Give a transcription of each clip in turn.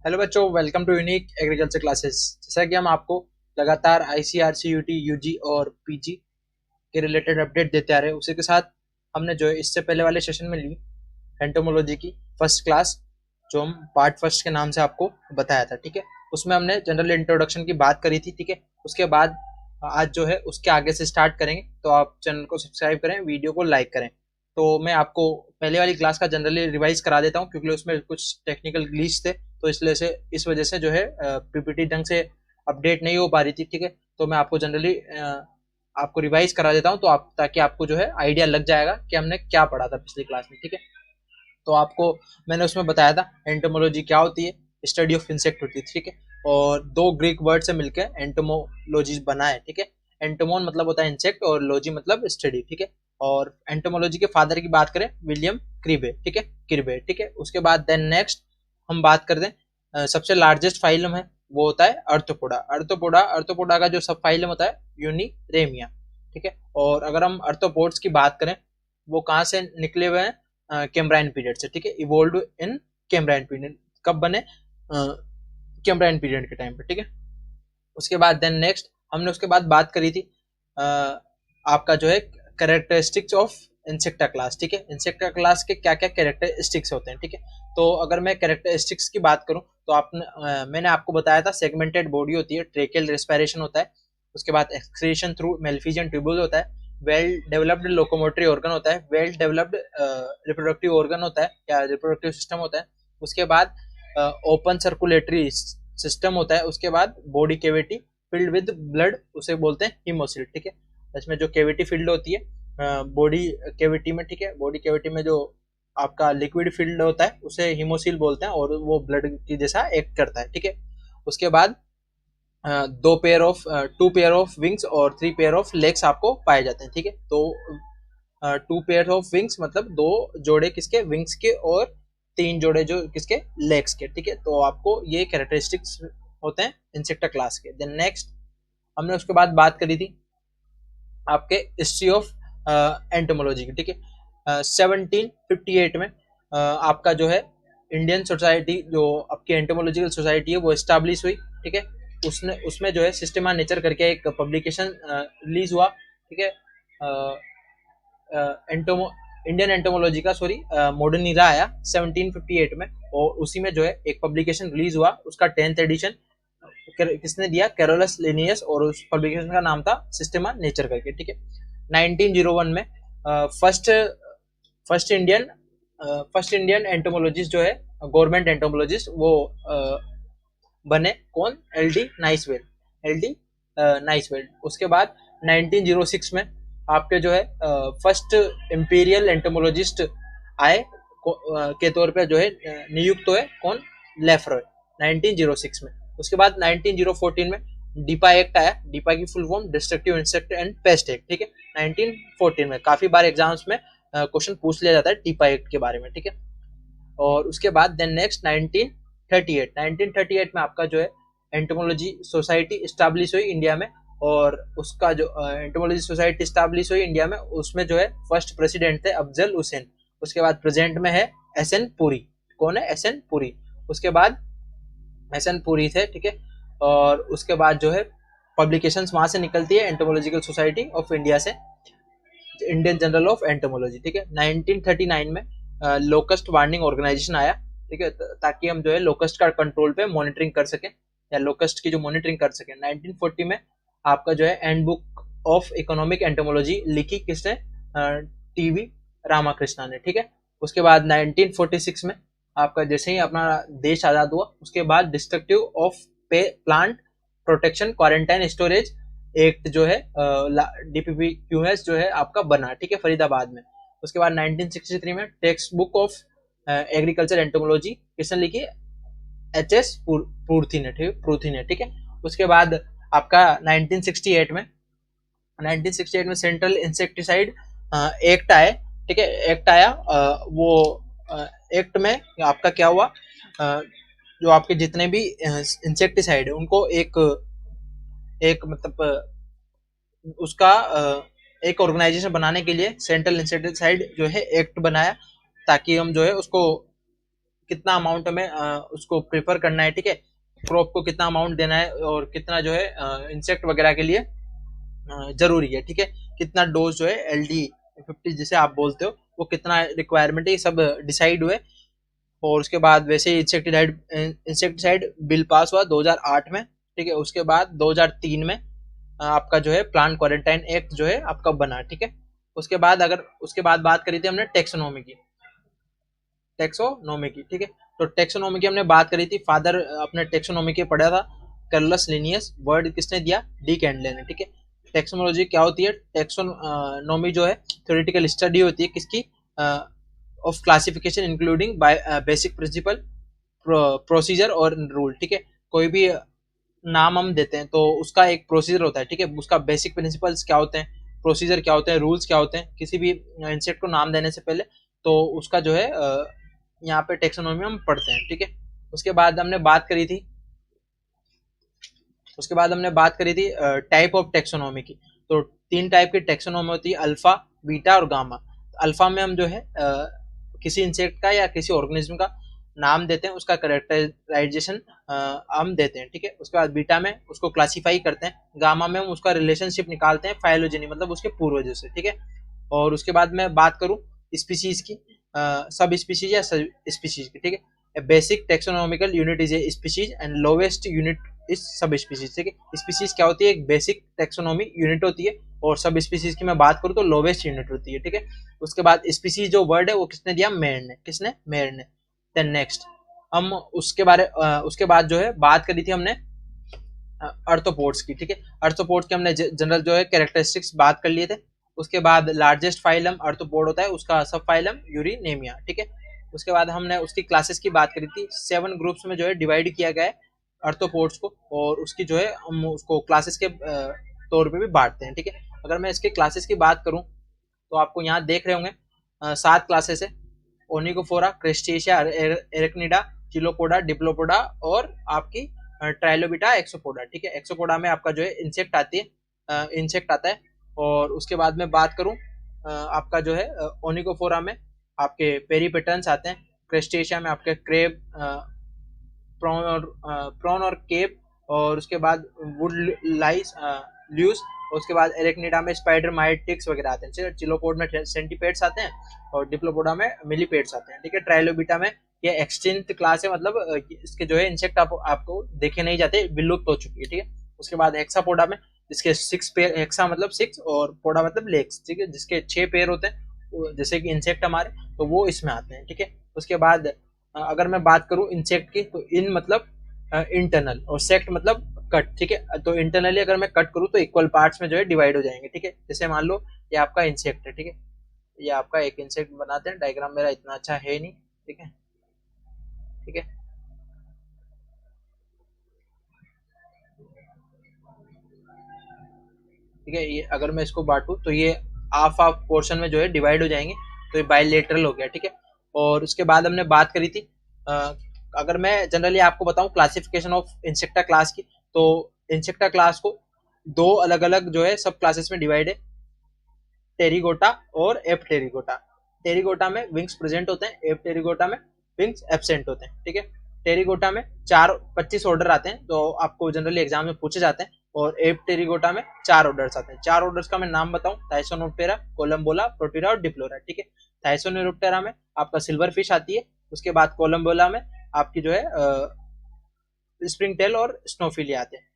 Hello बच्चों, welcome to unique agriculture classes. जैसा कि हम आपको लगातार आईसीआरसी, यूटी, यूजी और पीजी के रिलेटेड अपडेट देते आ रहे हैं, उसी के साथ हमने जो है इससे पहले वाले सेशन में ली एंटोमोलॉजी की फर्स्ट क्लास, जो हम पार्ट फर्स्ट के नाम से आपको बताया था। ठीक है, उसमें हमने जनरल इंट्रोडक्शन की बात करी थी। ठीक है, उसके बाद आज जो है उसके आगे से स्टार्ट करेंगे। तो आप चैनल को सब्सक्राइब करें, वीडियो को लाइक करें। तो मैं आपको पहले वाली क्लास का जनरली रिवाइज करा देता हूँ, क्योंकि उसमें कुछ टेक्निकल ग्लिच थे, तो इसलिए से इस वजह से जो है पीपीटी ढंग से अपडेट नहीं हो पा रही थी। ठीक है, तो मैं आपको जनरली आपको रिवाइज करा देता हूँ, तो आप ताकि आपको जो है आइडिया लग जाएगा कि हमने क्या पढ़ा था पिछली क्लास में। ठीक है, तो आपको मैंने उसमें बताया था एंटोमोलॉजी क्या होती है, स्टडी ऑफ इंसेक्ट होती है। ठीक है, और दो ग्रीक वर्ड से मिलकर एंटोमोलॉजी बना है। ठीक है, एंटोमोन मतलब होता है इंसेक्ट और लॉजी मतलब स्टडी। ठीक है, और एंटोमोलॉजी के फादर की बात करें, विलियम क्रिबे। ठीक है, क्रिबे। ठीक है, उसके बाद देन नेक्स्ट हम बात कर दें, सबसे लार्जेस्ट फाइलम है वो होता है अर्थोपोडा। अर्थोपोडा का जो सब फाइलम होता है यूनिरेमिया। ठीक है, और अगर हम अर्थोपोड्स की बात करें, वो कहाँ से निकले हुए हैं? कैम्ब्राइन पीरियड से। ठीक है, इवोल्व इन कैम्ब्राइन पीरियड। कब बने? कैम्ब्राइन पीरियड के टाइम पे। ठीक है, उसके बाद देन नेक्स्ट हमने उसके बाद बात करी थी आपका जो है कैरेक्टरिस्टिक्स ऑफ इंसेक्टा क्लास। ठीक है, इंसेक्टा क्लास के क्या क्या कैरेक्टरिस्टिक्स होते हैं। ठीक है, तो अगर मैं कैरेक्टरिस्टिक्स की बात करूं तो मैंने आपको बताया था सेगमेंटेड बॉडी होती है, ट्रेकियल रेस्पिरेशन होता है, उसके बाद एक्सक्रीशन थ्रू मेल्फिजियन ट्यूबुल होता है, वेल डेवलप्ड लोकोमोटरी ऑर्गन होता है, वेल डेवलप्ड रिप्रोडक्टिव ऑर्गन होता है या रिप्रोडक्टिव सिस्टम होता है, उसके बाद ओपन सर्कुलेटरी सिस्टम होता है, उसके बाद body cavity filled with blood, उसे बोलते हैं हीमोसिल। ठीक है, इसमें जो केविटी फिल्ड होती है बॉडी केविटी में, ठीक है, बॉडी केविटी में जो आपका लिक्विड फिल्ड होता है उसे हीमोसिल बोलते हैं, और वो ब्लड की जैसा एक्ट करता है। ठीक है, उसके बाद दो pair of two pair of wings और थ्री पेयर ऑफ लेग्स आपको पाए जाते हैं। ठीक है, तो टू पेयर ऑफ विंग्स मतलब दो जोड़े किसके? विंग्स के, और तीन जोड़े जो किसके? लेग्स के। ठीक है, तो आपको ये कैरेक्टरिस्टिक्स होते हैं इंसेक्टा क्लास के। देन नेक्स्ट हमने उसके बाद बात करी थी आपके हिस्ट्री ऑफ एंटोमोलॉजी की। ठीक है, 1758 में आपका जो है इंडियन सोसाइटी, जो आपकी एंटोमोलॉजिकल सोसाइटी है, वो एस्टैब्लिश हुई। ठीक है, उसने उसमें जो है सिस्टमा नेचर करके एक पब्लिकेशन रिलीज हुआ। ठीक है, एंटोमो इंडियन एंटोमोलॉजी का सॉरी मॉडर्न इरा आया 1758 में, और उसी में जो है एक पब्लिकेशन रिलीज हुआ, उसका 10th एडिशन किसने दिया? कैरोलस लिनियस, और उस पब्लिकेशन का नाम था सिस्टमा नेचर करके। ठीक है, 1901 में first first Indian first Indian entomologist जो है, गवर्नमेंट एंटोमोलॉजिस्ट, वो बने कौन? L de Niceville. L de Niceville. उसके बाद 1906 में आपके जो है फर्स्ट इंपीरियल एंटोमोलॉजिस्ट आए के तौर पे जो है नियुक्त हुए कौन? लेफ्रॉय, 1906 में। उसके बाद 1914 में डीपा एक्ट आया। डीपा की full form destructive insect and paste act. ठीक है, 1914 में काफी बार एग्जाम्स में क्वेश्चन पूछ लिया जाता है डीपा एक्ट के बारे में। ठीक है, और उसके बाद देन नेक्स्ट 1938 में आपका जो है एंटोमोलॉजी सोसाइटी स्टैब्लिश हुई इंडिया में, और उसका जो एंटोमोलॉजी सोसाइटी स्टैब्लिश हुई इंडिया में, उसमें जो है फर्स्ट प्रेसिडेंट थे अफजल हुसैन। उसके बाद प्रेजेंट में है एस एन पुरी। कौन है? S N Puri. उसके बाद एस एन पुरी थे। ठीक है, और उसके बाद जो है पब्लिकेशंस वहां से निकलती है एंटोमोलॉजिकल सोसाइटी ऑफ इंडिया से, इंडियन जर्नल ऑफ एंटोमोलॉजी। ठीक है, 1939 में लोकस्ट वार्निंग ऑर्गेनाइजेशन आया। ठीक है, ताकि हम जो है लोकस्ट का कंट्रोल पे मॉनिटरिंग कर सकें, या लोकस्ट की जो मॉनिटरिंग कर सकें। 1940 में आपका जो है and book of economic entomology लिखी किसने? टीवी रामाकृष्णा ने। ठीक है, उसके बाद 1946 में आपका जैसे ही अपना देश आजाद हुआ, उसके बाद destructive of plant protection quarantine storage act जो है डीपीपीक्यूएस जो है आपका बना। ठीक है, फरीदाबाद में। उसके बाद 1963 में text book of agriculture entomology किसने लिखी? एच एस पृथ्वी ने। पृथ्वी ने। ठीक है, उसके बाद आपका 1968 में सेंट्रल इंसेक्टिसाइड एक्ट आए। ठीक है, एक्ट आया, वो एक्ट में आपका क्या हुआ? जो आपके जितने भी इंसेक्टिसाइड है उनको एक एक मतलब उसका एक ऑर्गेनाइजेशन बनाने के लिए सेंट्रल इंसेक्टिसाइड जो है एक्ट बनाया, ताकि हम जो है उसको कितना अमाउंट हमें उसको प्रेफर करना है, ठीक है, क्रॉप को कितना अमाउंट देना है और कितना जो है इंसेक्ट वगैरह के लिए जरूरी है, ठीक है, कितना डोज जो है LD50 जिसे आप बोलते हो वो कितना रिक्वायरमेंट है, ये सब डिसाइड हुए। और उसके बाद वैसे ही इंसेक्टिसाइड बिल पास हुआ 2008 में, ठीक है, उसके बाद 2003 में आपका जो है प्लांट क्वारंटाइन एक्ट जो है आपका बना, ठीक है। उसके बाद बात करी थी हमने टेक्सोनोमी की, ठीक है। तो टेक्सोनोमी की हमने बात करी थी, फादर अपने टेक्सोनोमी के पढ़ा था, कार्लस लिनियस, वर्ड किसने दिया, डी कैंडले ने, ठीक है। टेक्सोनोलॉजी क्या होती है, टेक्सोनोमी जो है थ्योरेटिकल स्टडी होती है किसकी, of classification including basic principle, procedure और रूल, ठीक है। कोई भी नाम हम देते हैं तो उसका एक प्रोसीजर होता है, ठीक है, उसका बेसिक प्रिंसिपल्स क्या होते हैं, प्रोसीजर क्या होते हैं, रूल्स क्या होते हैं, किसी भी इंसेक्ट को नाम देने से पहले, तो उसका जो है यहाँ पे टेक्सोनोमी हम पढ़ते हैं, ठीक है। उसके बाद हमने बात करी थी टाइप ऑफ टेक्सोनोमी की। तो 3 टाइप की टेक्सोनोमी होती है, अल्फा, बीटा और गामा। अल्फा में हम जो है किसी इंसेक्ट का या किसी ऑर्गेनिज्म का नाम देते हैं, उसका कैरेक्टराइजेशन हम देते हैं, ठीक है। उसके बाद बीटा में उसको क्लासीफाई करते हैं, गामा में हम उसका रिलेशनशिप निकालते हैं, फाइलोजेनी मतलब उसके पूर्वजों से, ठीक है। और उसके बाद मैं बात करूं स्पीशीज की, सब स्पीशीज या सब स्पीशीज की, ठीक है। Basic taxonomical unit is a species and lowest unit is सब स्पीशीज, ठीक है। स्पीशीज क्या होती है, एक बेसिक टेक्सोनोमी यूनिट होती है, और सब स्पीशीज की मैं बात करूं तो लोवेस्ट यूनिट होती है, ठीक है। उसके बाद स्पीशीज जो वर्ड है वो किसने दिया, मेयर ने। देन नेक्स्ट हम उसके बाद जो है बात करी थी हमने अर्थोपोड्स की, ठीक है। अर्थोपोड्स के हमने जनरल जो है कैरेक्टरिस्टिक्स बात कर लिए थे। उसके बाद लार्जेस्ट फाइलम अर्थोपोड होता है, उसका सब फाइलम यूरिनेमिया, ठीक है। उसके बाद हमने उसकी क्लासेस की बात करी थी, 7 ग्रुप्स में जो है डिवाइड किया गया है अर्थोपोड्स को, और उसकी जो है हम उसको क्लासेस के तौर पे भी बांटते हैं, ठीक है। अगर मैं इसके क्लासेस की बात करूं तो आपको यहाँ देख रहे होंगे 7 क्लासेस है, ओनिकोफोरा, क्रेस्टेशिया, एरेक्निडा, चिलोपोडा, डिप्लोपोडा और आपकी ट्राइलोबिटा, एक्सोपोडा, ठीक है। एक्सोपोडा में आपका जो है इंसेक्ट आता है। और उसके बाद में बात करूं आपका जो है ओनिकोफोरा में आपके पेरीपेटर्न्स आते हैं, क्रेस्टेशिया में आपके क्रेब, प्रॉन और केप, और उसके बाद वुड लाइस, ल्यूस, और उसके बाद एरेक्निडा में स्पाइडर, माइट, टिक्स वगैरह आते हैं, चिलोपोड में सेंटीपेड्स आते हैं, और डिप्लोपोडा में मिलीपेड्स आते हैं, ठीक है। ट्राइलोबिटा में ये एक्सटिंक्ट क्लास है, मतलब इसके जो है इंसेक्ट आपको देखे नहीं जाते, विलुप्त हो चुकी है, ठीक है। उसके बाद हेक्सापोडा में जिसके 6 पेयर, हेक्सा मतलब 6 और पोडा मतलब लेग्स, ठीक है, जिसके 6 पेयर होते हैं, जैसे कि इंसेक्ट हमारे, तो वो इसमें आते हैं, ठीक है। उसके बाद अगर मैं बात करूं इंसेक्ट की, तो इन मतलब इंटरनल और सेक्ट मतलब कट, ठीक है। तो इंटरनली अगर मैं कट करूं तो इक्वल पार्ट्स में जो है डिवाइड हो जाएंगे, ठीक है। जैसे मान लो ये आपका इंसेक्ट है, ठीक है, ये आपका एक इंसेक्ट बनाते हैं, डायग्राम मेरा इतना अच्छा है नहीं, ठीक है, ठीक है। ठीक है, ये अगर मैं इसको बांटू तो ये हाफ हाफ पोर्शन में जो है डिवाइड हो जाएंगे, तो ये बाइलेटरल हो गया, ठीक है। और उसके बाद हमने बात करी थी अगर मैं जनरली आपको बताऊं क्लासिफिकेशन ऑफ इंसेक्टा क्लास की, तो इंसेक्टा क्लास को 2 अलग अलग जो है सब क्लासेस में डिवाइड है, टेरिगोटा और एप टेरिगोटा। टेरिगोटा में विंग्स प्रेजेंट होते हैं, एप टेरिगोटा में विंग्स एब्सेंट होते हैं, ठीक है। टेरिगोटा में 25 ऑर्डर आते हैं, तो आपको जनरली एग्जाम में पूछे जाते हैं, और एप टेरिगोटा में 4 ऑर्डर्स आते हैं। 4 ऑर्डर्स का मैं नाम बताऊं, थाइसोनोप्टेरा, कोलम्बोला, प्रोटीरा और डिप्लोरा, ठीक है। थाइसोनोप्टेरा में आपका सिल्वर फिश आती है, उसके बाद कोलम्बोला में आपकी जो है स्प्रिंग टेल और स्नोफिली आते हैं,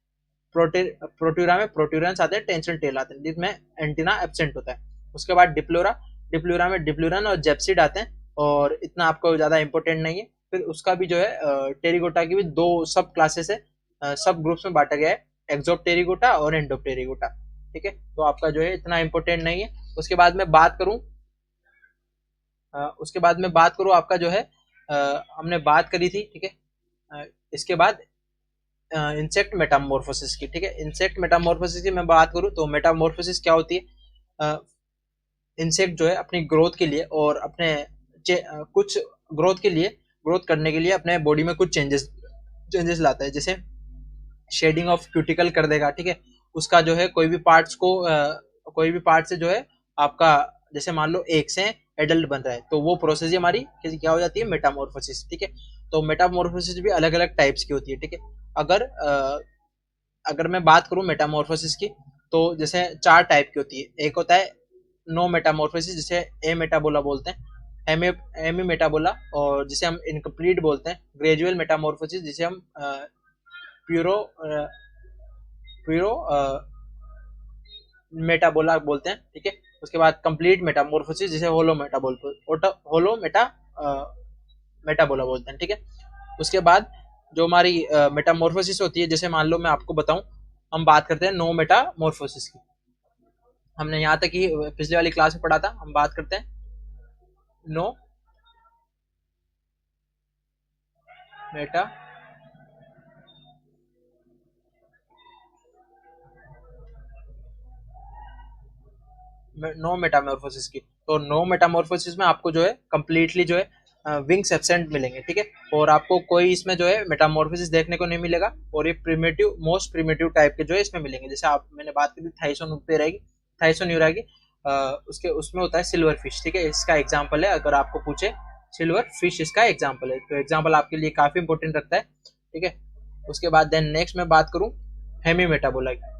प्रोट्यूरा में प्रोट्यूरेंस आते हैं, टेंशन टेल आते हैं, जिसमें एंटीना एब्सेंट होता है। उसके बाद डिप्लोरा में डिप्लोरन और जेप्सिड आते हैं, और इतना आपको ज्यादा इंपॉर्टेंट नहीं है। फिर उसका भी जो है टेरिगोटा की भी 2 सब क्लासेस है, सब ग्रुप्स में बांटा गया है, एक्सोप्टेरिगोटा और एंडोप्टेरिगोटा, ठीक है। तो आपका जो है इतना इंपॉर्टेंट नहीं है। उसके बाद में बात करूं आपका जो है हमने बात करी थी, ठीक है। इसके बाद इंसेक्ट मेटामॉर्फोसिस की, ठीक है। इंसेक्ट मेटामॉर्फोसिस की मैं बात करूं तो मेटामॉर्फोसिस क्या होती है, इंसेक्ट जो है अपनी ग्रोथ के लिए और अपने कुछ ग्रोथ करने के लिए अपने बॉडी में कुछ चेंजेस लाता है, जैसे शेडिंग ऑफ क्यूटिकल कर देगा, ठीक है। उसका जो है कोई भी पार्ट से जो है आपका, जैसे मान लो एक से एडल्ट बन रहा है, तो वो प्रोसेस हमारी क्या हो जाती है, मेटामॉर्फोसिस, ठीक है। तो मेटामॉर्फोसिस भी अलग अलग टाइप्स की होती है, ठीक है। अगर मैं बात करूं मेटामॉर्फोसिस की, तो जैसे 4 टाइप की होती है। एक होता है नो मेटामॉर्फोसिस, जिसे ए मेटाबोला बोलते हैं, एमी मेटाबोला, और जिसे हम इनकम्प्लीट बोलते हैं। ग्रेजुअल मेटामॉर्फोसिस, जिसे हम प्यूरो प्यूरो मेटाबोला बोलते हैं, ठीक है। उसके बाद कंप्लीट मेटामॉर्फोसिस, जिसे होलो मेटाबोला बोलते हैं, ठीक है। उसके बाद जो हमारी मेटामॉर्फोसिस होती है, जैसे मान लो मैं आपको बताऊं, हम बात करते हैं नो मेटामॉर्फोसिस की। हमने यहाँ तक ही पिछले वाली क्लास में पढ़ा था। हम बात करते हैं नो मेटा नो मेटामॉर्फोसिस की। तो नो मेटामॉर्फोसिस में आपको जो है कंप्लीटली जो है विंग्स एब्सेंट मिलेंगे, ठीक है। और आपको कोई इसमें जो है मेटामॉर्फोसिस देखने को नहीं मिलेगा, और ये प्रिमिटिव, मोस्ट प्रिमिटिव टाइप के जो है इसमें मिलेंगे। जैसे आप मैंने बात की थी थाइसोन्यूरा की, उसके उसमें होता है सिल्वर फिश, ठीक है। इसका एग्जाम्पल है, अगर आपको पूछे सिल्वर फिश इसका एग्जाम्पल है, तो एग्जाम्पल आपके लिए काफी इंपॉर्टेंट रखता है, ठीक है। उसके बाद देन नेक्स्ट मैं बात करूं हेमी मेटाबोला की,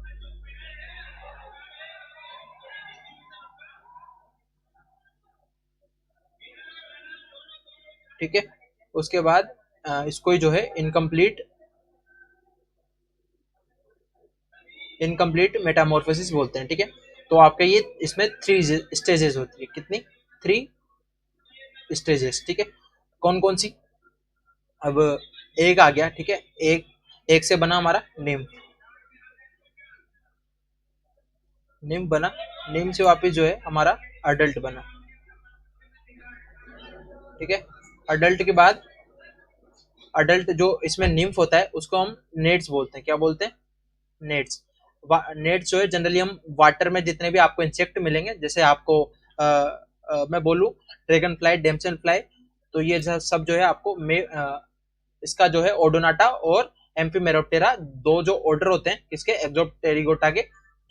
ठीक है। उसके बाद इसको जो है इनकम्प्लीट मेटामॉर्फोसिस बोलते हैं, ठीक है। तो आपका ये इसमें 3 स्टेजेस होती है। कितनी? 3 स्टेजेस, ठीक है। कौन कौन सी? अब एक आ गया, ठीक है। एक एक से बना हमारा निम्फ बना। निम्फ से वापस जो है हमारा अडल्ट बना, ठीक है। अडल्ट के बाद अडल्ट जो इसमें निम्फ होता है उसको हम नेट्स बोलते हैं। क्या बोलते हैं? नेट्स। नेट्स जो है जनरली हम वाटर में जितने भी आपको इंसेक्ट मिलेंगे, जैसे आपको मैं बोलूँ ड्रैगन फ्लाई, डेमसन फ्लाई, तो ये सब जो है आपको इसका जो है ओडोनाटा और एम्फीमेरोप्टेरा, दो जो ऑर्डर होते हैं किसके? एक्सोप्टेरिगोटा के,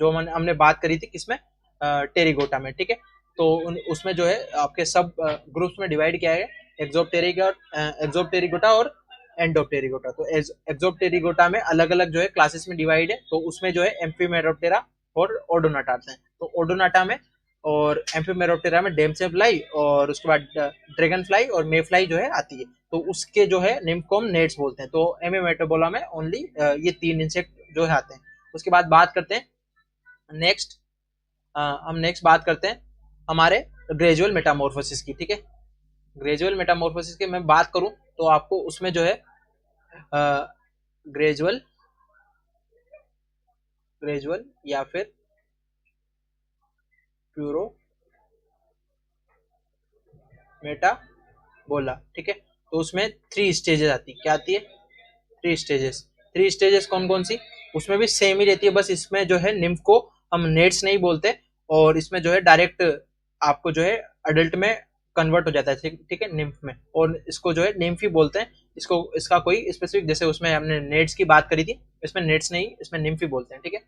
जो हमने बात करी थी किसमें? टेरिगोटा में, ठीक है। तो उसमें जो है आपके सब ग्रुप्स में डिवाइड किया है, एक्सोप्टेरिगोटा और एंडोप्टेरिगोटा। तो एक्सोप्टेरिगोटा में अलग अलग जो है क्लासेस में डिवाइड है, तो उसमें जो है एम्फीमेरोप्टेरा और ओडोनाटा आते हैं। तो ओडोनाटा में और एम्फीमेरोप्टेरा में डेमसे फ्लाई, और उसके बाद ड्रैगन फ्लाई और मे फ्लाई जो है आती है। तो उसके जो है निम्फ को हम नेट्स बोलते हैं। तो एमी मेटाबोला में ओनली ये 3 इंसेक्ट जो है आते हैं। उसके बाद बात करते हैं नेक्स्ट, हम नेक्स्ट बात करते हैं हमारे ग्रेजुअल मेटामॉर्फोसिस की, ठीक है। ग्रेजुअल मेटामॉर्फोसिस की मैं बात करूं, तो आपको उसमें जो है ग्रेजुअल ग्रेजुअल या फिर प्यूरो मेटाबोला, ठीक है। तो उसमें 3 स्टेजेस आती है। क्या आती है? 3 स्टेजेस कौन कौन सी? उसमें भी सेम ही रहती है, बस इसमें जो है निम्फ को हम नेट्स नहीं बोलते, और इसमें जो है डायरेक्ट आपको जो है अडल्ट में कन्वर्ट हो जाता है, ठीक है, निम्फ में, और इसको जो है निम्फ ही बोलते हैं। इसको इसका कोई स्पेसिफिक, जैसे उसमें हमने नेट्स की बात करी थी, इसमें नेट्स नहीं, इसमें निम्फ ही बोलते हैं, ठीक है।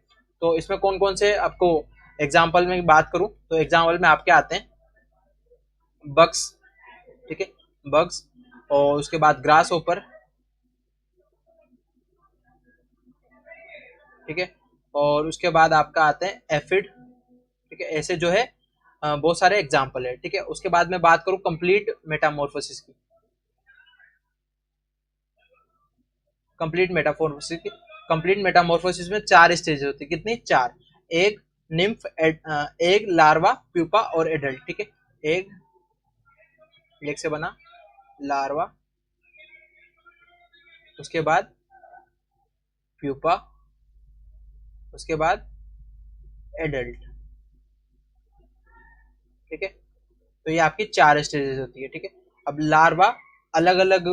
तो इसमें कौन कौन से आपको एग्जाम्पल में बात करूं, तो एग्जाम्पल में आपके आते हैं बग्स, ठीक है, बग्स, और उसके बाद ग्रास ओपर, ठीक है, और उसके बाद आपका आते हैं एफिड, ठीक है। ऐसे जो है बहुत सारे एग्जाम्पल है, ठीक है। उसके बाद मैं बात करूं कंप्लीट मेटामॉर्फोसिस की। कंप्लीट मेटामॉर्फोसिस में 4 स्टेज होती है। कितनी? 4। एक निम्फ, एक लार्वा, प्यूपा और एडल्ट, ठीक है। एक एक से बना लार्वा, उसके बाद प्यूपा, उसके बाद एडल्ट, ठीक है। तो ये आपकी 4 स्टेजेस होती है, ठीक है। अब लार्वा अलग अलग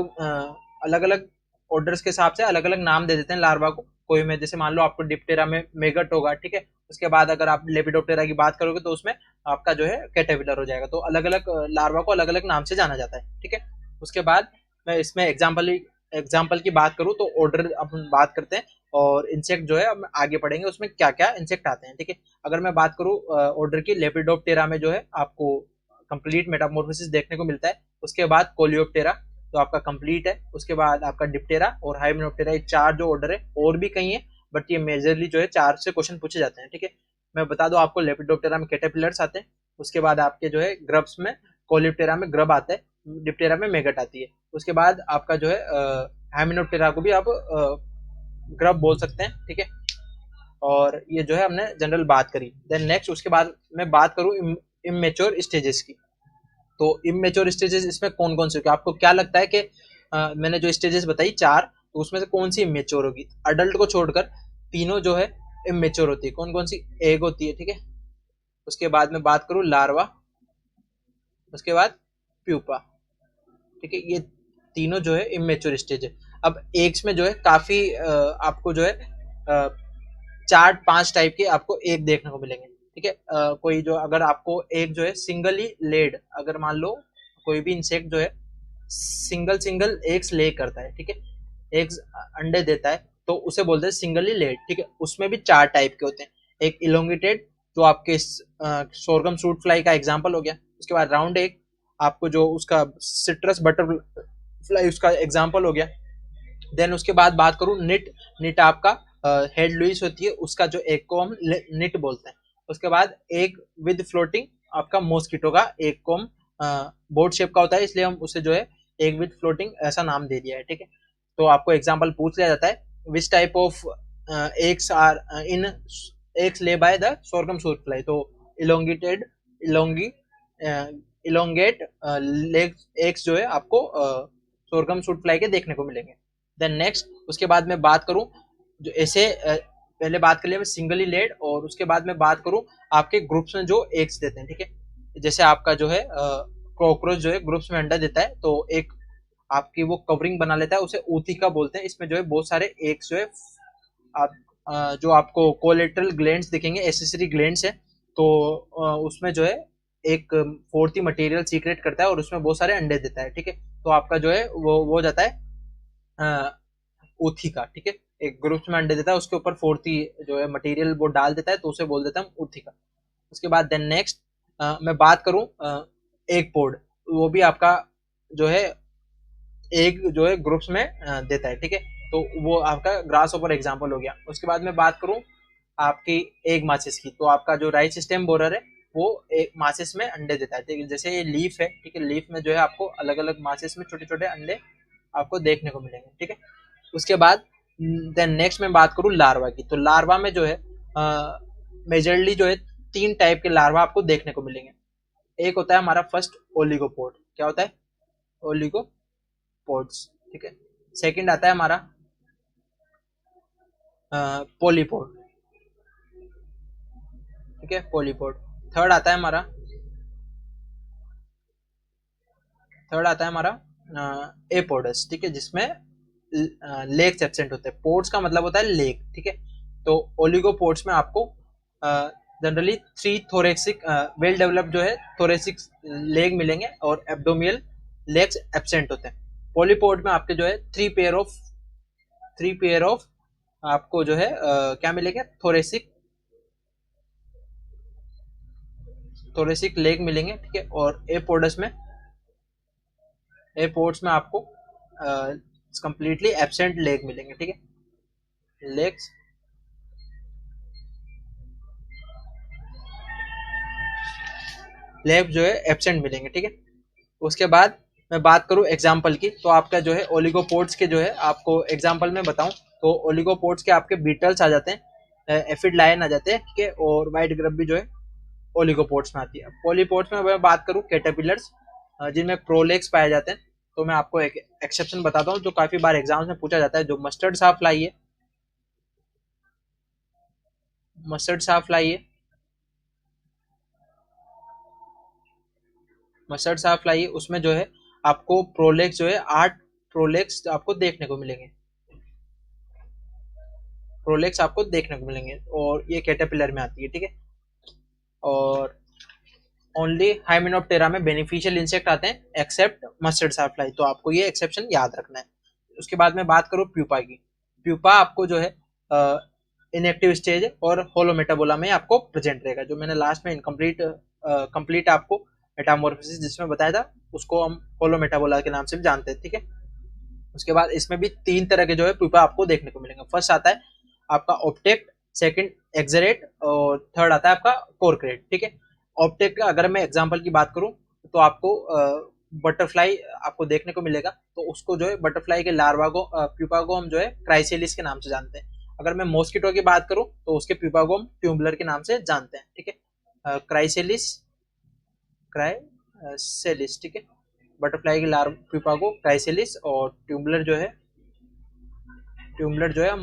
अलग अलग ऑर्डर्स के हिसाब से अलग अलग नाम दे देते हैं लार्वा को। कोई में जैसे मान लो आपको डिप्टेरा में मेगट होगा, ठीक है। उसके बाद अगर आप लेपिडोप्टेरा की बात करोगे तो उसमें आपका जो है कैटरपिलर हो जाएगा। तो अलग अलग लार्वा को अलग अलग नाम से जाना जाता है, ठीक है। उसके बाद मैं इसमें एग्जाम्पल की बात करूँ, तो ऑर्डर अपन बात करते हैं, और इंसेक्ट जो है हम आगे पढ़ेंगे उसमें क्या क्या इंसेक्ट आते हैं, ठीक है। अगर मैं बात करूँ ऑर्डर की, लेपिडोप्टेरा में जो है आपको कंप्लीट मेटामॉर्फोसिस देखने को मिलता है। उसके बाद कोलियोप्टेरा, तो आपका कंप्लीट है। उसके बाद आपका डिप्टेरा और हाइमेनोप्टेरा, ये 4 जो ऑर्डर है, और भी कई है बट ये मेजरली जो है 4 से क्वेश्चन पूछे जाते हैं, ठीक है। मैं बता दूं आपको, लेपिडोप्टेरा में कैटरपिलर्स आते हैं, उसके बाद आपके जो है ग्रब्स में कोलिप्टेरा में ग्रब आता है, डिप्टेरा में मेगट आती है। उसके बाद आपका जो है हाइमेनोप्टेरा को भी आप ग्रब बोल सकते हैं, ठीक है। और ये जो है हमने जनरल बात करी। देन नेक्स्ट उसके बाद मैं बात करूं इमेच्योर स्टेजेस की। तो इमेच्योर स्टेजेस इसमें कौन कौन से होंगे, आपको क्या लगता है कि मैंने जो स्टेजेस बताई 4, तो उसमें से कौन सी इमेच्योर होगी? अडल्ट को छोड़कर तीनों जो है इमेच्योर होती है। कौन कौन सी? एग होती है, ठीक है। उसके बाद में बात करूं लार्वा, उसके बाद प्यूपा, ठीक है। ये तीनों जो है इमेच्योर स्टेज है। अब एग्स में जो है काफी आपको जो है 4-5 टाइप के आपको एग देखने को मिलेंगे, ठीक है। कोई जो अगर आपको एग जो है सिंगली लेड, अगर मान लो कोई भी इंसेक्ट जो है सिंगल सिंगल एग्स ले करता है, ठीक है, एग्स अंडे देता है, तो उसे बोलते हैं सिंगली लेड, ठीक है। उसमें भी 4 टाइप के होते हैं। एक इलोंगेटेड, जो आपके सोरगम फ्रूट फ्लाई का एग्जाम्पल हो गया। उसके बाद राउंड एग, आपको जो उसका सिट्रस बटरफ्लाई उसका एग्जाम्पल हो गया। देन उसके बाद बात करूं निट, निट आपका हेड लुइस होती है, उसका जो एग को हम निट बोलते हैं। उसके बाद एग विद फ्लोटिंग, आपका मॉस्किटो का एग को हम बोर्ड शेप का होता है, इसलिए हम उसे जो है एग विद फ्लोटिंग ऐसा नाम दे दिया है, ठीक है। तो आपको एग्जांपल पूछ लिया जाता है, which type of eggs are in eggs lay by the sorghum fruit fly, तो इलोंगेटेड इलोंगी इलोंगेट एग्स जो है आपको सोरगम फ्रूट फ्लाई के देखने को मिलेंगे। देन नेक्स्ट उसके बाद मैं बात करूं, जो ऐसे पहले बात कर लिया मैं सिंगली लेड, और उसके बाद मैं बात करूं आपके ग्रुप्स में जो एग्स देते हैं, ठीक है। जैसे आपका जो है कॉकरोच जो है ग्रुप्स में अंडा देता है, तो एक आपकी वो कवरिंग बना लेता है, उसे ऊतिका बोलते हैं। इसमें जो है बहुत सारे एग्स जो है आप जो आपको कोलेटरल ग्लैंड्स दिखेंगे, एसेसरी ग्लैंड्स है, तो उसमें जो है एक फोर्थ मटेरियल सीक्रेट करता है और उसमें बहुत सारे अंडे देता है, ठीक है। तो आपका जो है वो हो जाता है ऊथिका, ठीक है। एक ग्रुप में अंडे देता है, उसके ऊपर फोर्थी जो है मटेरियल वो डाल देता है, तो उसे बोल देता है ऊथिका। उसके बाद देन नेक्स्ट मैं बात करूं एग पोड, वो भी आपका जो है एग जो है ग्रुप्स में देता है, ठीक है। तो वो आपका ग्रास ओवर एग्जाम्पल हो गया। उसके बाद मैं बात करूं आपकी एग माचिस की, तो आपका जो राइस स्टेम बोरर है वो एक माचिस में अंडे देता है, ठीक है। जैसे ये लीफ है, ठीक है, लीफ में जो है आपको अलग अलग माचिस में छोटे छोटे अंडे आपको देखने को मिलेंगे, ठीक है। उसके बाद देन नेक्स्ट में बात करूं लार्वा की, तो लार्वा में जो है मेजरली जो है 3 टाइप के लार्वा आपको देखने को मिलेंगे। एक होता है हमारा फर्स्ट ओलिगोपोड, क्या होता है? ओलिगोपोड्स, ठीक है। सेकंड आता है हमारा पोलीपोड, ठीक है, पोलीपोड। थर्ड आता है हमारा एपोडस, ठीक है, जिसमें लेग्स एब्सेंट होते हैं। पोड्स का मतलब होता है लेग, ठीक है। तो ओलिगोपोड्स में आपको जनरली 3 थोरेसिक वेल डेवलप्ड जो है थोरेसिक लेग मिलेंगे और एब्डोमियल लेग्स एब्सेंट होते हैं। पॉलीपोड में आपके जो है 3 पेयर ऑफ आपको जो है क्या मिलेंगे? थोरेसिक लेग मिलेंगे, ठीक है। और एपोड्स में आपको कंप्लीटली एब्सेंट लेग मिलेंगे, ठीक है। लेग्स लेग जो है एब्सेंट मिलेंगे, ठीक है। उसके बाद मैं बात करूं एग्जाम्पल की, तो आपका जो है ओलिगोपोड्स के जो है आपको एग्जाम्पल में बताऊं, तो ओलिगोपोड्स के आपके बीटल्स आ जाते हैं, एफिड लायन आ जाते हैं, ठीक है, और व्हाइट ग्रब भी जो है ओलिगोपोड्स में आती है। पॉलीपोड्स में मैं बात करूं कैटरपिलर्स, जिनमें प्रोलेक्स पाए जाते हैं, तो मैं आपको एक एक्सेप्शन बताता हूँ जो काफी बार एग्जाम्स में पूछा जाता है। जो मस्टर्ड सा फ्लाई है, उसमें जो है आपको प्रोलेक्स जो है 8 प्रोलेक्स आपको देखने को मिलेंगे, और ये कैटरपिलर में आती है, ठीक है। और ओनली हाइमेनोप्टेरा में बेनिफिशियल इंसेक्ट आते हैं एक्सेप्ट मस्टर्ड सा फ्लाई, तो आपको ये एक्सेप्शन याद रखना है। उसके बाद में बात करूँ प्यूपा की, प्यूपा आपको जो है इनएक्टिव स्टेज और होलो मेटाबोला में आपको प्रेजेंट रहेगा। जो मैंने लास्ट में इनकम्प्लीट कंप्लीट आपको मेटामॉर्फोसिस जिसमें बताया था, उसको हम होलोमेटाबोला के नाम से भी जानते हैं, ठीक है। उसके बाद इसमें भी 3 तरह के जो है प्यूपा आपको देखने को मिलेंगे। फर्स्ट आता है आपका ऑप्टेक्ट, सेकंड एक्सरेट और थर्ड आता है आपका कोरक्रेट, ठीक है। ऑप्टेक्ट का अगर मैं एग्जांपल की बात करूं तो आपको बटरफ्लाई आपको देखने को मिलेगा, तो उसको जो है बटरफ्लाई के लार्वा को प्यूपा को हम जो है क्राइसेलिस के नाम से जानते हैं। अगर मैं मॉस्किटो की बात करूं तो उसके प्यूपा को हम ट्यूबुलर के नाम से जानते हैं, ठीक है। क्राइसेलिस, क्राइसेलिस, ठीक है। बटरफ्लाई के लार्वा प्यूपा को क्राइसेलिस और ट्यूबुलर जो है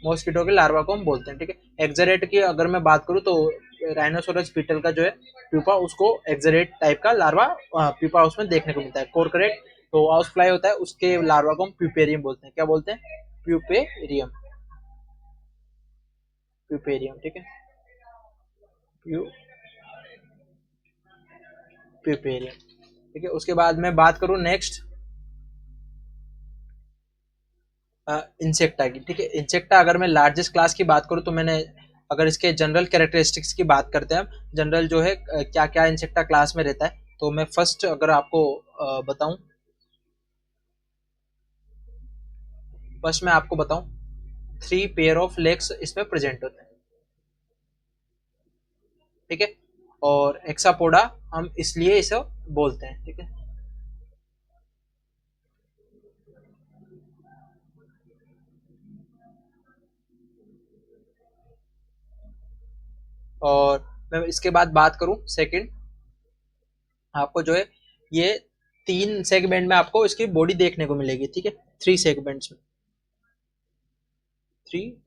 मॉस्किटो के लार्वा को हम बोलते हैं, ठीक है। एक्सरेट की अगर मैं बात करूं तो राइनोसोरस बीटल का जो है प्यूपा, उसको एक्सरेट टाइप का लार्वा प्यूपा उसमें देखने को मिलता है। कोरक्रेट तो हाउस फ्लाई होता है, उसके लार्वा को हम प्यूपेरियम बोलते हैं। क्या बोलते हैं? प्यूपेरियम, प्यूपेरियम, ठीक है। प्यूपेरियम, ठीक है। उसके बाद मैं बात करूं नेक्स्ट इंसेक्टा की, ठीक है। इंसेक्टा अगर मैं लार्जेस्ट क्लास की बात करूं तो मैंने, अगर इसके जनरल कैरेक्टरिस्टिक्स की बात करते हैं हम, जनरल जो है क्या क्या इंसेक्टा क्लास में रहता है, तो मैं फर्स्ट अगर आपको बताऊं, फर्स्ट मैं आपको बताऊं 3 पेयर ऑफ लेग्स इसमें प्रेजेंट होते हैं, ठीक है। और एक्सापोडा हम इसलिए इसे बोलते हैं, ठीक है। और मैं इसके बाद बात करूं सेकंड, आपको जो है ये 3 सेगमेंट में आपको इसकी बॉडी देखने को मिलेगी, ठीक है। 3 सेगमेंट्स में, 3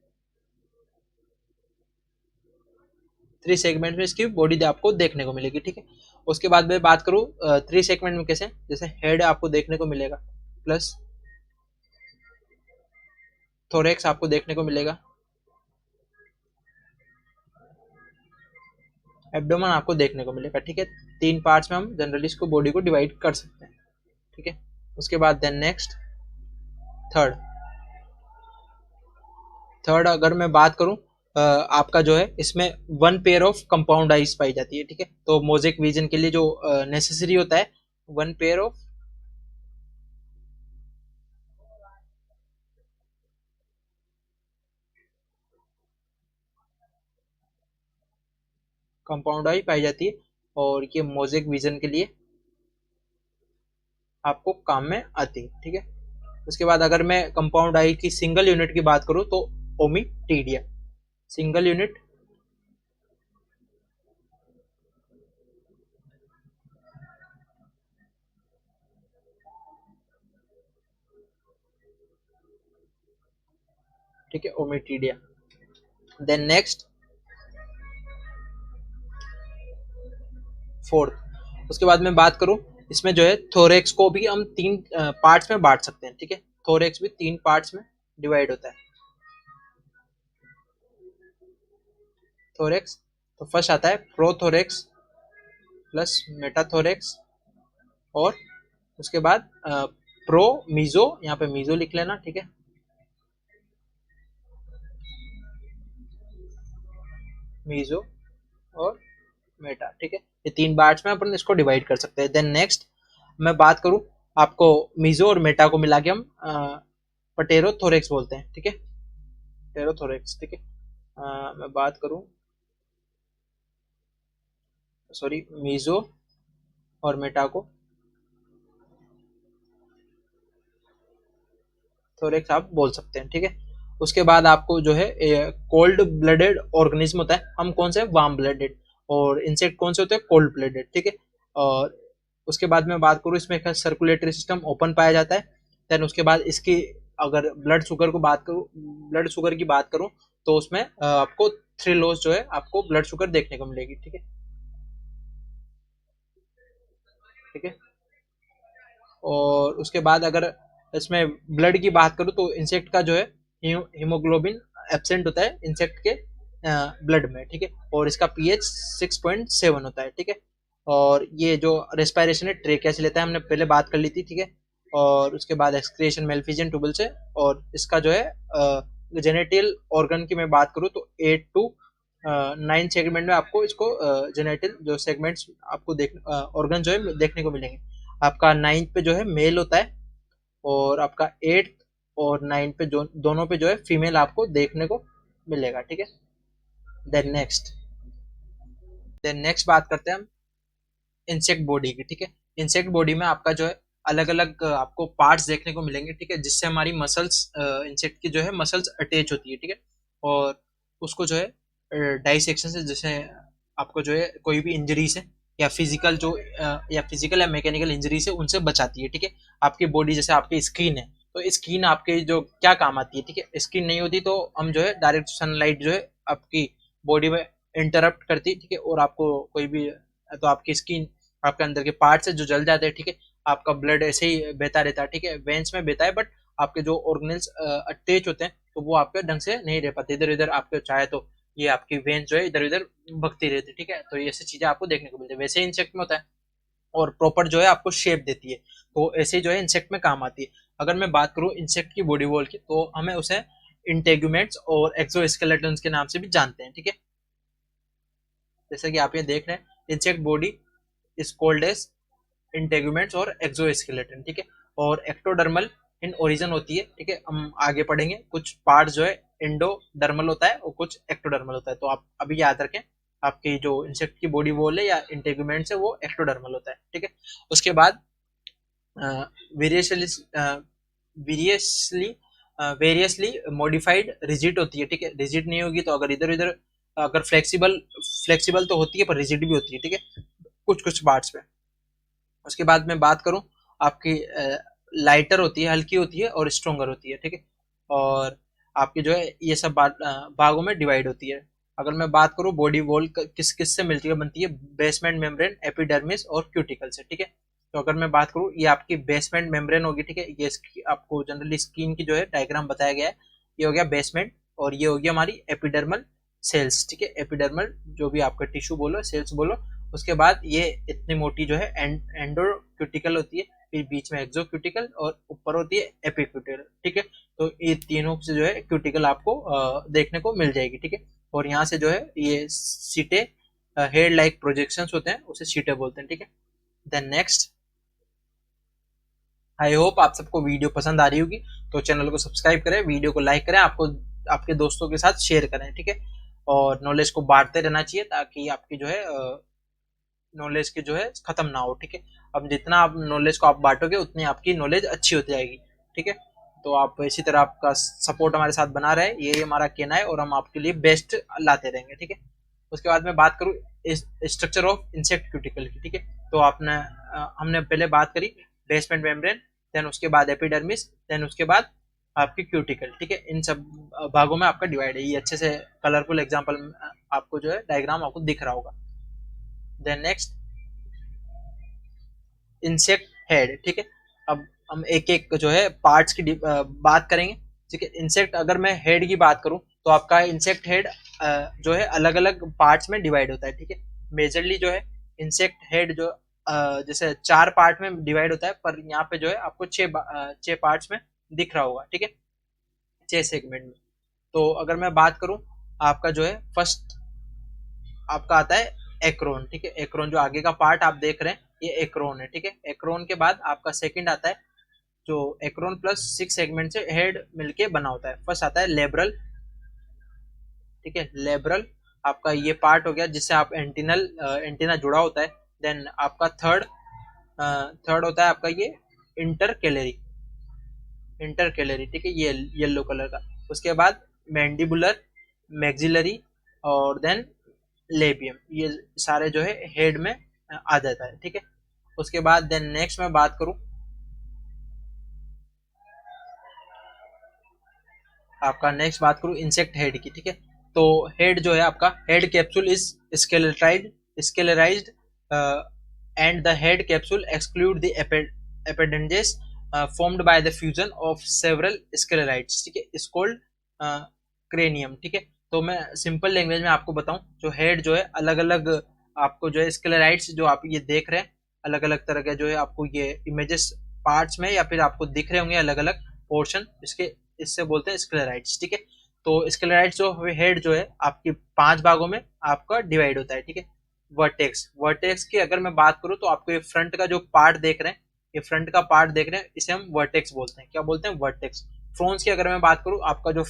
सेगमेंट में इसकी बॉडी आपको देखने को मिलेगी, ठीक है। उसके बाद मैं बात करूं 3 सेगमेंट में कैसे, जैसे हेड आपको देखने को मिलेगा, प्लस थोरेक्स आपको देखने को मिलेगा, एब्डोमेन आपको देखने को मिलेगा, ठीक है। 3 पार्ट्स में हम जनरली इसको बॉडी को डिवाइड कर सकते हैं, ठीक है। उसके बाद देन नेक्स्ट थर्ड, अगर मैं बात करूं आपका जो है इसमें 1 पेयर ऑफ कंपाउंड आइज पाई जाती है, ठीक है। तो मोजेक विजन के लिए जो नेसेसरी होता है 1 पेयर ऑफ कंपाउंड आई पाई जाती है, और ये मोजेक विजन के लिए आपको काम में आती है, ठीक है। उसके बाद अगर मैं कंपाउंड आई की सिंगल यूनिट की बात करूं तो ओमिटीडिया, सिंगल यूनिट ठीक है, ओमिटीडिया। देन नेक्स्ट फोर्थ, उसके बाद मैं बात करूं इसमें जो है थोरेक्स को भी हम 3 पार्ट्स में बांट सकते हैं, ठीक है। थोरेक्स भी 3 पार्ट्स में डिवाइड होता है, थोरेक्स। तो फर्स्ट आता है प्रोथोरेक्स प्लस मेटाथोरेक्स, और उसके बाद प्रो मीजो, यहाँ पे मीजो लिख लेना, ठीक है। मीजो और मेटा, ठीक है। ये 3 पार्ट्स में अपन इसको डिवाइड कर सकते हैं। देन नेक्स्ट मैं बात करूं, आपको मीजो और मेटा को मिला के हम पटेरोथोरेक्स बोलते हैं, ठीक है। पटेरोथोरेक्स, ठीक है। मैं बात करूं, सॉरी, मीजो और मेटा को थोरेक्स आप बोल सकते हैं, ठीक है। उसके बाद आपको जो है कोल्ड ब्लडेड ऑर्गेनिज्म होता है, हम कौन से, वार्म ब्लडेड, और इंसेक्ट कौन से होते हैं, कोल्ड ब्लडेड, ठीक है। और उसके बाद मैं बात करूँ, इसमें सर्कुलेटरी सिस्टम ओपन पाया जाता है। देन उसके बाद इसकी अगर ब्लड शुगर की बात करूँ तो उसमें आपको 3 लॉस जो है आपको ब्लड शुगर देखने को मिलेगी, ठीक है, ठीक है। और उसके बाद अगर इसमें ब्लड की बात करूँ तो इंसेक्ट का जो है हीमोग्लोबिन एब्सेंट होता है इंसेक्ट के ब्लड में, ठीक है। और इसका पीएच 6.7 होता है, ठीक है। और ये जो रेस्पायरेशन है ट्रेकिया से लेता है, हमने पहले बात कर ली थी, ठीक है। और उसके बाद एक्सक्रिएशन मेलफिजियन ट्यूबल से, और इसका जो है जेनेटियल ऑर्गन की मैं बात करूँ तो 8 to 9 सेगमेंट में आपको इसको जेनेटल जो सेगमेंट्स आपको ऑर्गन जो है देखने को मिलेंगे। आपका 9th पे जो है मेल होता है, और आपका 8th और 9th पे जो दोनों पे जो है फीमेल आपको देखने को मिलेगा, ठीक है। देन नेक्स्ट बात करते हैं हम इंसेक्ट बॉडी की, ठीक है। इंसेक्ट बॉडी में आपका जो है अलग अलग आपको पार्ट्स देखने को मिलेंगे, ठीक है, जिससे हमारी मसल्स इंसेक्ट की जो है मसल्स अटैच होती है, ठीक है। और उसको जो है डाइसेक्शन से जैसे आपको जो है कोई भी इंजरी से या फिजिकल या मैकेनिकल इंजरी से उनसे बचाती है, ठीक है। आपकी बॉडी जैसे आपकी स्किन है, तो स्किन आपके जो क्या काम आती है, ठीक है। स्किन नहीं होती तो हम जो है डायरेक्ट सनलाइट जो है आपकी बॉडी में इंटरप्ट करती है, ठीक है, और आपको कोई भी तो आपकी स्किन आपके अंदर के पार्ट से जो जल जाते हैं, ठीक है। आपका ब्लड ऐसे ही बहता रहता है, ठीक है, वेन्स में बहता है, बट आपके जो ऑर्गेनल्स अटैच होते हैं तो वो आपके ढंग से नहीं रह पाते, इधर उधर आपके चाहे तो ये आपकी वेन जो है इधर उधर भगती रहती है, ठीक है। तो ये ऐसी चीजें आपको देखने को मिलती है, वैसे इंसेक्ट में होता है, और प्रॉपर जो है आपको शेप देती है, तो ऐसे जो है इंसेक्ट में काम आती है। अगर मैं बात करूँ इंसेक्ट की बॉडी वॉल की, तो हमें उसे इंटेग्यूमेंट्स और एक्सोस्केलेटन्स के नाम से भी जानते हैं, ठीक है। जैसे कि आप ये देख रहे हैं insect body is called as integuments और एक्सोस्केलेटन, ठीक है। और एक्टोडर्मल इन ओरिजिन होती है, ठीक है। हम आगे पढ़ेंगे कुछ पार्ट जो है एंडोडर्मल होता है और कुछ एक्टोडर्मल होता है, तो आप अभी याद रखें आपकी जो इंसेक्ट की बॉडी वॉल है या इंटेग्यूमेंट्स है वो एक्टोडर्मल होता है, ठीक है। उसके बाद variously variously variously modified rigid होती है, ठीक है। रिजिड नहीं होगी तो अगर इधर उधर अगर फ्लेक्सिबल तो होती है पर रिजिड भी होती है, ठीक है, कुछ कुछ पार्ट्स में। उसके बाद मैं बात करूं आपकी लाइटर होती है, हल्की होती है और स्ट्रोंगर होती है, ठीक है। और आपकी जो है ये सब भागों में डिवाइड होती है। अगर मैं बात करूं बॉडी वॉल किस किस से मिलती है बनती है, बेसमेंट मेम्ब्रेन, एपिडर्मिस और क्यूटिकल से, ठीक है। तो अगर मैं बात करूं ये आपकी बेसमेंट मेम्ब्रेन होगी, ठीक है। ये आपको जनरली स्किन की जो है डायग्राम बताया गया है, ये हो गया बेसमेंट, और ये होगी हमारी एपिडर्मल सेल्स, ठीक है। एपिडर्मल जो भी आपका टिश्यू बोलो, सेल्स बोलो। उसके बाद ये इतनी मोटी जो है एंडोक्यूटिकल होती है, फिर बीच में एक्सोक्यूटिकल और ऊपर होती है एपिक्यूटिकल, ठीक है। तो ये तीनों से जो है क्यूटिकल आपको देखने को मिल जाएगी, ठीक है। और यहाँ से जो है ये सीटे हेड लाइक प्रोजेक्शंस होते हैं, उसे सीटे बोलते हैं, ठीक है। देन नेक्स्ट, आई होप आप सबको वीडियो पसंद आ रही होगी, तो चैनल को सब्सक्राइब करें, वीडियो को लाइक करें, आपको आपके दोस्तों के साथ शेयर करें, ठीक है। और नॉलेज को बांटते रहना चाहिए ताकि आपकी जो है नॉलेज की जो है खत्म ना हो, ठीक है। अब जितना आप नॉलेज को आप बांटोगे उतनी आपकी नॉलेज अच्छी होती जाएगी, ठीक है। तो आप इसी तरह आपका सपोर्ट हमारे साथ बना रहे, ये हमारा कहना है, और हम आपके लिए बेस्ट लाते रहेंगे, ठीक है। उसके बाद मैं बात करूँ स्ट्रक्चर ऑफ इंसेक्ट क्यूटिकल की, ठीक है। तो हमने पहले बात करी बेसमेंट मेम्ब्रेन, देन उसके बाद एपिडर्मिस, देन उसके बाद आपकी क्यूटिकल, ठीक है। इन सब भागों में आपका डिवाइड है, ये अच्छे से कलरफुल एग्जाम्पल आपको जो है डायग्राम आपको दिख रहा होगा। देन नेक्स्ट, इंसेक्ट हेड, ठीक है। अब हम एक एक जो है पार्ट्स की बात करेंगे, ठीक है। इंसेक्ट अगर मैं हेड की बात करूं तो आपका इंसेक्ट हेड जो है अलग अलग पार्ट्स में डिवाइड होता है, ठीक है। मेजरली जो है इंसेक्ट हेड जो जैसे 4 पार्ट में डिवाइड होता है, पर यहाँ पे जो है आपको 6 पार्ट्स में दिख रहा होगा, ठीक है, 6 सेगमेंट में। तो अगर मैं बात करूं आपका जो है फर्स्ट आपका आता है एक्रोन, ठीक है। एक्रोन जो आगे का पार्ट आप देख रहे हैं ये एक्रोन है, ठीक है। एक्रोन के बाद आपका सेकंड आता है जो एक्रोन प्लस 6 सेगमेंट से हेड मिलके बना होता है। फर्स्ट आता है लेब्रल, ठीक है। लेब्रल आपका ये पार्ट हो गया जिससे आप एंटीना जुड़ा होता है। देन आपका थर्ड होता है आपका ये इंटरकेलरी, ठीक है, ये येलो कलर का। उसके बाद मैंडिबुलर, मैक्सिलरी और देन लेबियम, ये सारे जो है हेड में आ जाता है, ठीक है। उसके बाद देन नेक्स्ट मैं बात करूं आपका नेक्स्ट बात करूं इंसेक्ट हेड की, ठीक है। तो हेड जो है आपका head capsule is sclerotized and the head capsule exclude the appendages formed by the fusion of several sclerites, ठीक है, इज कॉल्ड क्रेनियम, ठीक है। तो मैं सिंपल लैंग्वेज में आपको बताऊं, जो हेड जो है अलग अलग आपको जो है स्केलेराइड्स जो आप ये देख रहे हैं अलग अलग तरह के जो है आपको ये इमेजेस पार्ट्स में या फिर आपको दिख रहे होंगे अलग अलग पोर्शन, इसके इससे बोलते हैं स्क्लेराइड्स, ठीक है। तो स्क्लेराइड जो हेड जो है आपकी 5 भागों में आपका डिवाइड होता है, ठीक है। वर्टेक्स, वर्टेक्स की अगर मैं बात करूँ तो आपको ये फ्रंट का जो पार्ट देख रहे हैं, ये फ्रंट का पार्ट देख रहे हैं, इसे हम वर्टेक्स बोलते हैं। क्या बोलते हैं? वर्टेक्स। फ्रोन्स की अगर मैं बात करूँ, आपका जो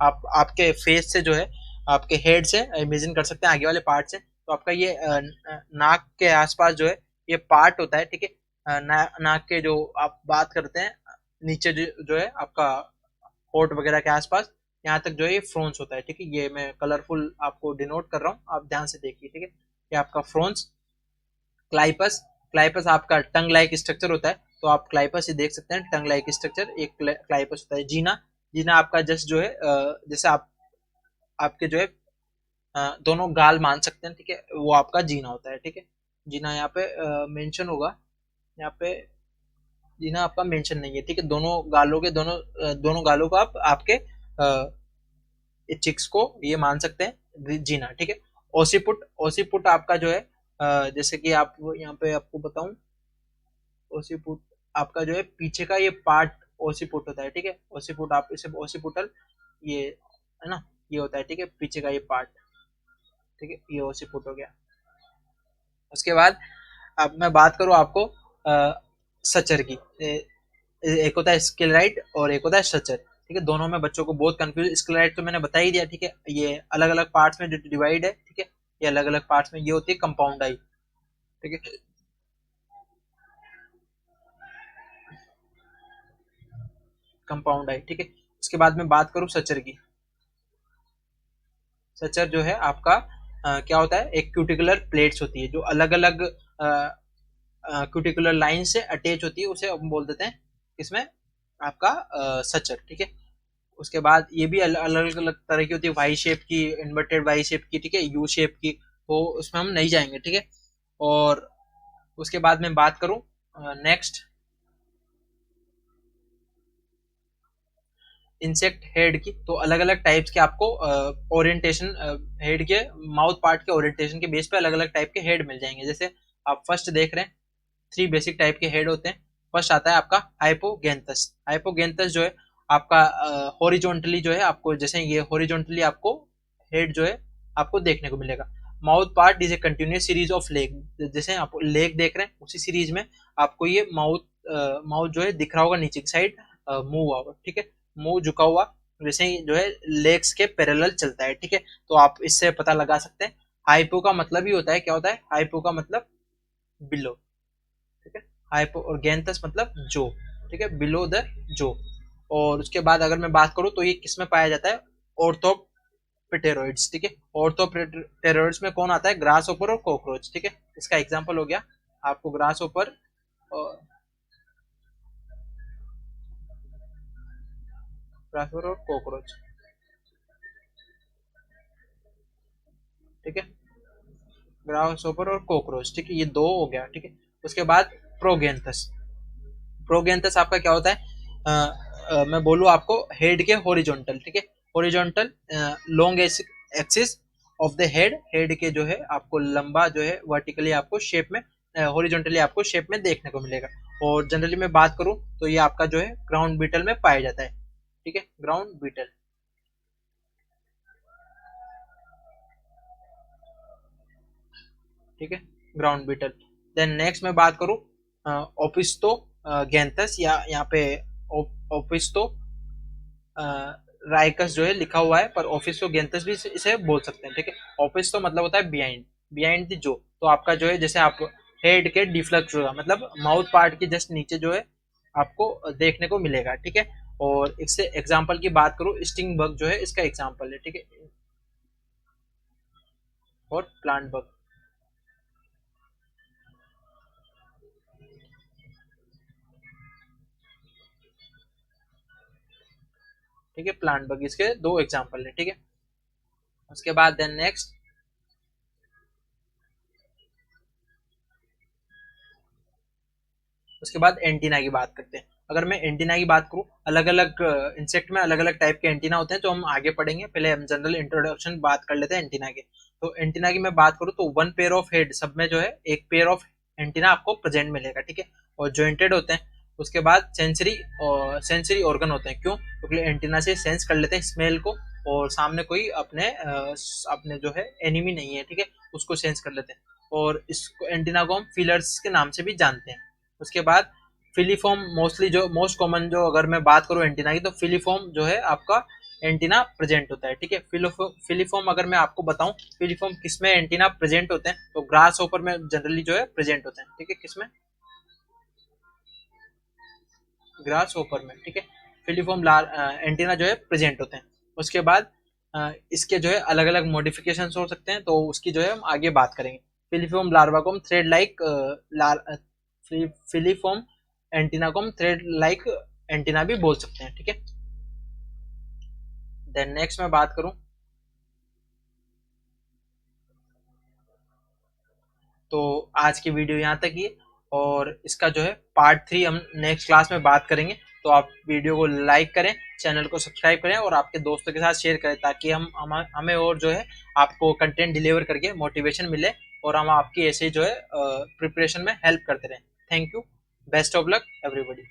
आप आपके फेस से जो है, आपके हेड से इमेजिन कर सकते हैं आगे वाले पार्ट से, तो आपका ये नाक के आसपास जो है ये पार्ट होता है, ठीक है। नाक के जो आप बात करते हैं नीचे जो है आपका होठ वगैरह के आसपास, यहाँ तक जो है ये फ्रोन्स होता है, ठीक है। ये मैं कलरफुल आपको डिनोट कर रहा हूँ, आप ध्यान से देखिए, ठीक है। ये आपका फ्रोन्स। क्लाइपस, क्लाइपस आपका टंग लाइक स्ट्रक्चर होता है, तो आप क्लाइपस ही देख सकते हैं, टंग लाइक स्ट्रक्चर एक क्लाइपस होता है। जीना, जीना आपका जस्ट जो है जैसे आप आपके जो है दोनों गाल मान सकते हैं, ठीक है, वो आपका जीना होता है, ठीक है। जीना यहाँ पे मेंशन होगा, यहाँ पे जीना आपका मेंशन नहीं है, ठीक है। दोनों गालों के दोनों गालों को आप आपके चिक्स को ये मान सकते हैं जीना, ठीक है। ओसीपुट, ओसीपुट आपका जो है जैसे कि आप यहाँ पे आपको बताऊं, ओसीपुट आपका जो है पीछे का ये पार्ट ओसीपुट होता है, ठीक है। ओसीपुट आप इसे ओसीपुटल ये है ना, ये होता है, ठीक है, पीछे का ये पार्ट, ठीक है, ये ओसीपुट हो गया। उसके बाद अब मैं बात करूं आपको सचर की। एक होता है स्क्लेराइड और एक होता है सचर, ठीक है। दोनों में बच्चों को बहुत कंफ्यूज, स्क्लेराइड तो मैंने बता ही दिया, ठीक है, ये अलग अलग पार्ट्स में जो डिवाइड है, ठीक है, ये अलग अलग पार्ट्स में ये होती है कंपाउंड आई, ठीक है, कंपाउंड आई, ठीक है। उसके बाद में बात करूं सचर की। सचर जो है आपका क्या होता है, एक क्यूटिकुलर प्लेट्स होती है जो अलग अलग क्यूटिकुलर लाइन से अटैच होती है, उसे हम बोल देते हैं इसमें आपका सचर, ठीक है। उसके बाद ये भी अलग अलग तरह की होती है, वाई शेप की, इन्वर्टेड वाई शेप की, ठीक है, यू शेप की, तो उसमें हम नहीं जाएंगे, ठीक है। और उसके बाद में बात करूं नेक्स्ट इंसेक्ट हेड की, तो अलग अलग टाइप्स के आपको ओरिएंटेशन हेड के, माउथ पार्ट के ओरिएंटेशन के बेस पे अलग अलग टाइप के हेड मिल जाएंगे। जैसे आप फर्स्ट देख रहे हैं, 3 बेसिक टाइप के हेड होते हैं। फर्स्ट आता है आपका हाइपोगेंथस। हाइपोगेंथस जो है आपका हॉरिजॉन्टली जो है आपको, जैसे ये हॉरिजॉन्टली आपको हेड जो है आपको देखने को मिलेगा। Mouth part is a continuous series of leg, जैसे आप लेग देख रहे हैं उसी सीरीज में आपको ये माउथ जो है दिख रहा होगा नीचे की साइड मूव हुआ, ठीक है, मुंह झुका हुआ, वैसे ही जो है लेग्स के पैरेलल चलता है, ठीक है। तो आप इससे पता लगा सकते हैं। हाइपो का मतलब ही होता है, क्या होता है हाइपो का मतलब बिलो, ठीक है। हाइपो और गेंथस मतलब जो, ठीक है, बिलो द जो। और उसके बाद अगर मैं बात करूं तो ये किस में पाया जाता है, ऑर्थोप्टेरोइड्स, ठीक है। ऑर्थोप्टेरोइड्स में कौन आता है, ग्रास ओपर और कॉकरोच, ठीक है। इसका एग्जाम्पल हो गया आपको ग्रास ओपर और कॉकरोच, ठीक है, ग्रास ओपर और कॉकरोच, ठीक है, ये दो हो गया, ठीक है। उसके बाद प्रोगेंथस। प्रोगेंथस आपका क्या होता है, मैं बोलूँ आपको हेड के हॉरिजॉन्टल, ठीक है, horizontal long axis of the head, head के जो है आपको लंबा जो है वर्टिकली आपको शेप में, हॉरिजॉन्टली आपको शेप में देखने को मिलेगा। और जनरली मैं बात करूं तो ये आपका जो है ग्राउंड बीटल में पाया जाता है, ठीक है, ग्राउंड बीटल, ठीक है, ग्राउंड बीटल। देन नेक्स्ट मैं बात करूं ओपिस्तो गैंथस, या यहाँ पे ओपिस्तो राइकस जो है लिखा हुआ है, पर ओपिस्तो गैंथस भी इसे बोल सकते हैं, ठीक है। ओपिस्तो मतलब होता है बिहाइंड, बिहाइंड दी जो, तो आपका जो है जैसे आप हेड के डिफ्लेक्ट होगा, मतलब माउथ पार्ट के जस्ट नीचे जो है आपको देखने को मिलेगा, ठीक है। और इससे एग्जाम्पल की बात करूं, स्टिंग बग जो है इसका एग्जाम्पल है, ठीक है, और प्लांट बग, ठीक है, प्लांट बग इसके दो एग्जाम्पल है, ठीक है। उसके बाद देन नेक्स्ट उसके बाद एंटीना की बात करते हैं। अगर मैं एंटीना की बात करूं, अलग अलग इंसेक्ट में अलग अलग टाइप के एंटीना होते हैं, जो हम आगे पढ़ेंगे, पहले हम जनरल इंट्रोडक्शन बात कर लेते हैं एंटीना के। तो एंटीना की मैं बात करूं तो वन पेयर ऑफ हेड, सब में जो है एक पेयर ऑफ एंटीना आपको प्रेजेंट मिलेगा, ठीक है, और ज्वाइंटेड होते हैं। उसके बाद सेंसरी ऑर्गन होते हैं। क्यों? क्योंकि एंटीना से सेंस कर लेते हैं स्मेल को, और सामने कोई अपने जो है एनिमी नहीं है, ठीक है, उसको सेंस कर लेते हैं। और इसको एंटीना को हम फीलर्स के नाम से भी जानते हैं। उसके बाद फिलीफॉर्म, मोस्टली जो मोस्ट कॉमन, जो अगर मैं बात करूँ एंटीना की, तो फिलीफॉर्म जो है आपका एंटीना प्रेजेंट होता है, ठीक है। फिलीफॉर्म अगर मैं आपको बताऊं, फिलीफॉर्म किसमें एंटीना प्रेजेंट होते हैं, तो ग्रास होपर में जनरली जो है प्रेजेंट होते हैं, ठीक है। किसमें? ग्रास होपर में, ठीक है। फिलीफॉर्म एंटीना जो है प्रेजेंट होते हैं। उसके बाद इसके जो है अलग अलग मॉडिफिकेशन हो सकते हैं, तो उसकी जो है हम आगे बात करेंगे। फिलीफॉर्म लार्वा को हम थ्रेड लाइक फिलीफॉर्म एंटीना को हम थ्रेड लाइक एंटीना भी बोल सकते हैं, ठीक है। देन नेक्स्ट मैं बात करूं, तो आज की वीडियो यहाँ तक ही, और इसका जो है पार्ट 3 हम नेक्स्ट क्लास में बात करेंगे। तो आप वीडियो को लाइक करें, चैनल को सब्सक्राइब करें, और आपके दोस्तों के साथ शेयर करें, ताकि हमें और जो है आपको कंटेंट डिलीवर करके मोटिवेशन मिले, और हम आपकी ऐसे जो है प्रिपरेशन में हेल्प करते रहें। Thank you. Best of luck everybody.